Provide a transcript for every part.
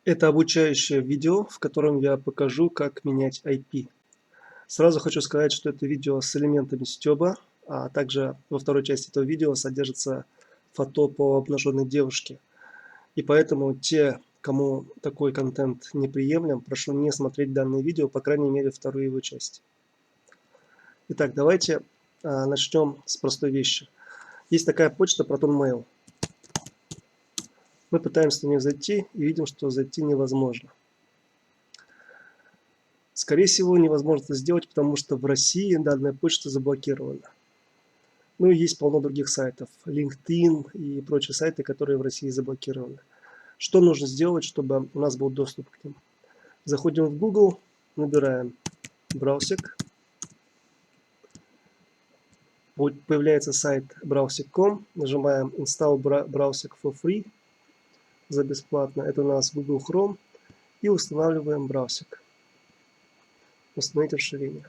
Это обучающее видео, в котором я покажу, как менять IP. Сразу хочу сказать, что это видео с элементами стёба, а также во второй части этого видео содержится фото по обнаженной девушке. И поэтому те, кому такой контент неприемлем, прошу не смотреть данное видео, по крайней мере, вторую его часть. Итак, давайте начнем с простой вещи. Есть такая почта ProtonMail. Мы пытаемся на нее зайти и видим, что зайти невозможно. Скорее всего, невозможно это сделать, потому что в России данная почта заблокирована. Ну и есть полно других сайтов, LinkedIn и прочие сайты, которые в России заблокированы. Что нужно сделать, чтобы у нас был доступ к ним? Заходим в Google, набираем Browsec. Появляется сайт browsec.com, нажимаем Install Browsec for free за бесплатно. Это у нас Google Chrome. И устанавливаем Browsec. Установить расширение.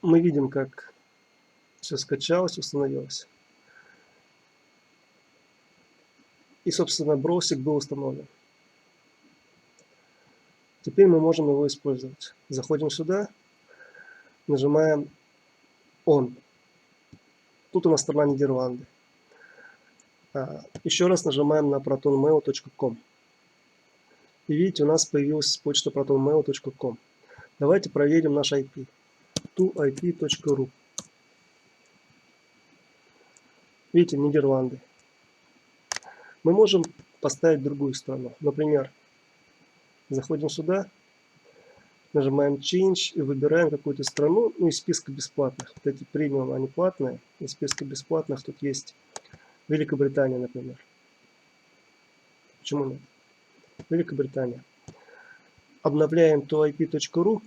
Мы видим, как все скачалось, установилось. И, собственно, Browsec был установлен. Теперь мы можем его использовать. Заходим сюда, нажимаем On. Тут у нас страна Нидерланды. Еще раз нажимаем на protonmail.com. И видите, у нас появилась почта protonmail.com. Давайте проверим наш IP. toip.ru. Видите, Нидерланды. Мы можем поставить другую страну. Например, заходим сюда, нажимаем Change и выбираем какую-то страну, ну, из списка бесплатных. Вот эти премиум, они платные. Из списка бесплатных тут есть Великобритания, например. Почему нет? Великобритания. Обновляем toip.ru,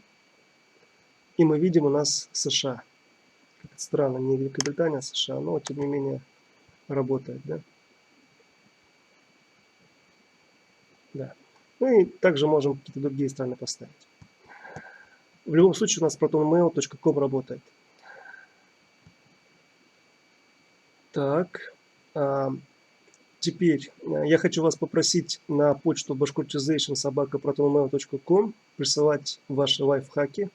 и мы видим у нас США. Странно, не Великобритания, а США, но тем не менее работает, да? Да. Ну и также можем какие-то другие страны поставить. В любом случае у нас protonmail.com работает. Так. Теперь я хочу вас попросить на почту bashkirtization@protonmail.com присылать ваши лайфхаки,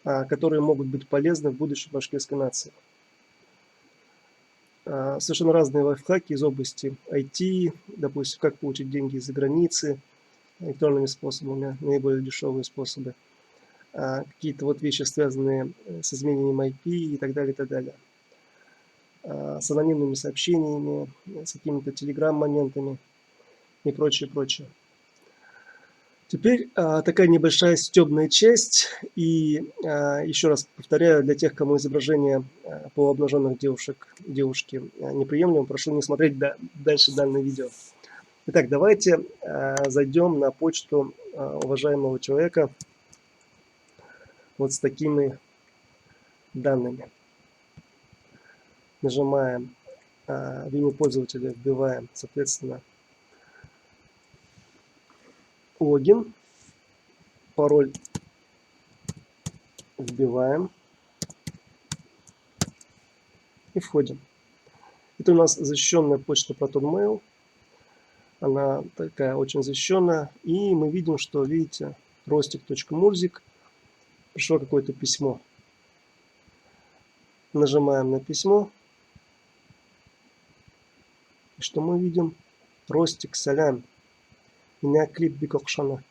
которые могут быть полезны в будущей башкирской нации. Совершенно разные лайфхаки из области IT, допустим, как получить деньги из-за границы, электронными способами, наиболее дешевые способы. Какие-то вот вещи, связанные с изменением IP и так далее, и так далее. С анонимными сообщениями, с какими-то телеграм-моментами и прочее, прочее. Теперь такая небольшая стёбная часть. И еще раз повторяю, для тех, кому изображение полуобнаженных девушки неприемлемо, прошу не смотреть дальше данное видео. Итак, давайте зайдем на почту уважаемого человека вот с такими данными. Нажимаем в имя пользователя, вбиваем, соответственно, логин, пароль вбиваем и входим. Это у нас защищенная почта ProtonMail. Она такая очень защищенная. И мы видим, что, видите, rostik.murzik. Пришло какое-то письмо. Нажимаем на письмо. И что мы видим? Ростик, салям. Меня клип бикокшана.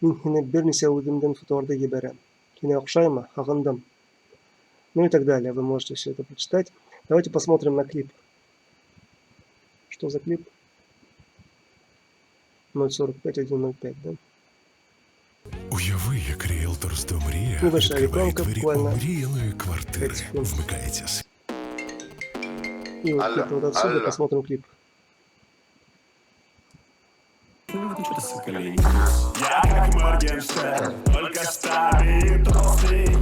Мин хине бернисе удимден фотоарда еберем. Хине окшайма хагандам. Ну и так далее. Вы можете все это прочитать. Давайте посмотрим на клип. Что за клип? 045-105, да? Уяви, як ріелторство «Мрія» Небольшая відкриває рекламка, двері буквально омріяної квартири. 5 секунд. Вмикається И вот где-то вот отсюда посмотрим клип. Я как Моргенштерн, только старый и толстый.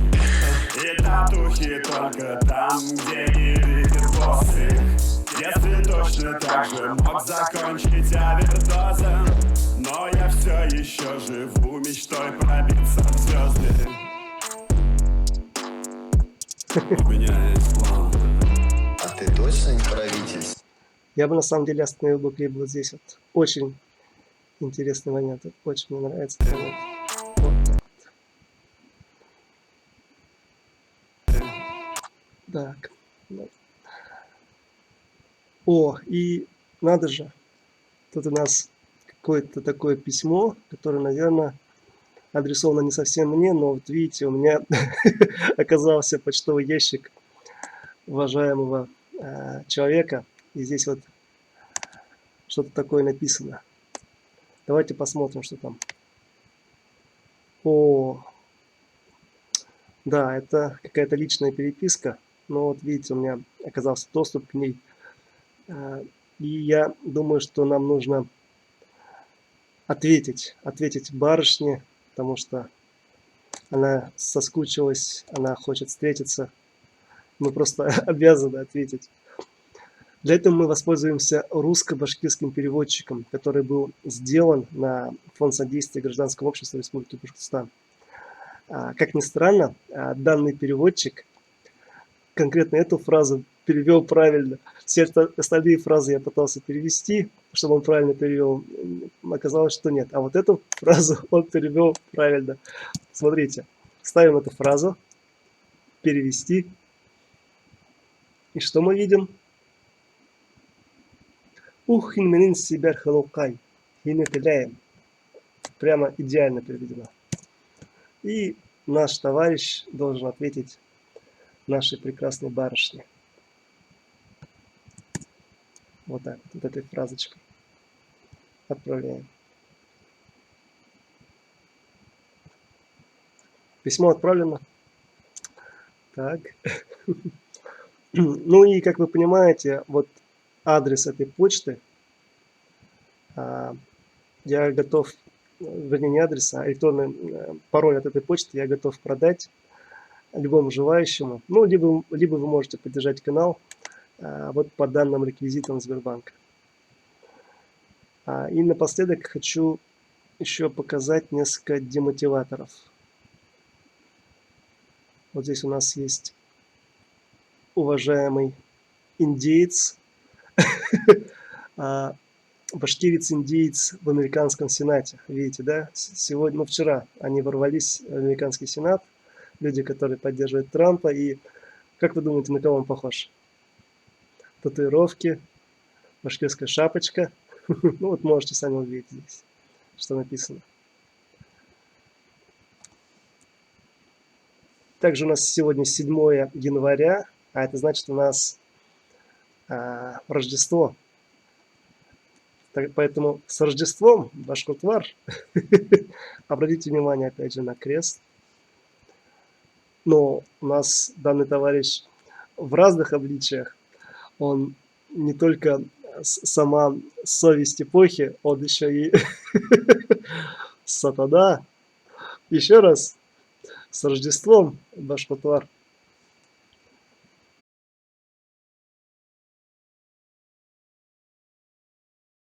И татухи только там, где не видит боссы. Если точно так же мог закончить овердозом, но я все еще живу мечтой пробиться в звезды. У меня есть план. А ты точно не правительство? Я бы на самом деле остановил бы клип вот здесь вот. Очень интересный момент. Очень мне нравится этот момент. Вот так. Вот. О, и надо же. Тут у нас какое-то такое письмо, которое, наверное, адресовано не совсем мне, но вот видите, у меня оказался почтовый ящик уважаемого человека. И здесь вот что-то такое написано. Давайте посмотрим, что там. О, да, это какая-то личная переписка. Но вот видите, у меня оказался доступ к ней. И я думаю, что нам нужно ответить барышне, потому что она соскучилась, она хочет встретиться. Мы просто обязаны ответить. Для этого мы воспользуемся русско-башкирским переводчиком, который был сделан на Фонд содействия гражданскому обществу Республики Башкортостан. Как ни странно, данный переводчик конкретно эту фразу перевел правильно. Все остальные фразы я пытался перевести, чтобы он правильно перевел. Оказалось, что нет. А вот эту фразу он перевел правильно. Смотрите, ставим эту фразу, перевести. И что мы видим? Ухин менин сибер халукай. Прямо идеально переведено. И наш товарищ должен ответить нашей прекрасной барышне. Вот так, вот этой фразочкой. Отправляем. Письмо отправлено. Так. Ну и, как вы понимаете, вот адрес этой почты я готов, вернее не адрес, а электронный пароль от этой почты я готов продать любому желающему. Ну, либо вы можете поддержать канал вот по данным реквизитам Сбербанка. И напоследок хочу еще показать несколько демотиваторов. Вот здесь у нас есть уважаемый индеец, башкирец-индеец в американском сенате. Видите, да? Сегодня, вчера они ворвались в американский сенат, люди, которые поддерживают Трампа. И как вы думаете, на кого он похож? Татуировки, башкирская шапочка. Ну вот можете сами увидеть здесь, что написано. Также у нас сегодня 7 января, а это значит у нас Рождество. Поэтому с Рождеством, Башкортвар. Обратите внимание опять же на крест. Но у нас данный товарищ в разных обличиях. Он не только сама совесть эпохи, он еще и сатана. Еще раз с Рождеством, Башкортвар.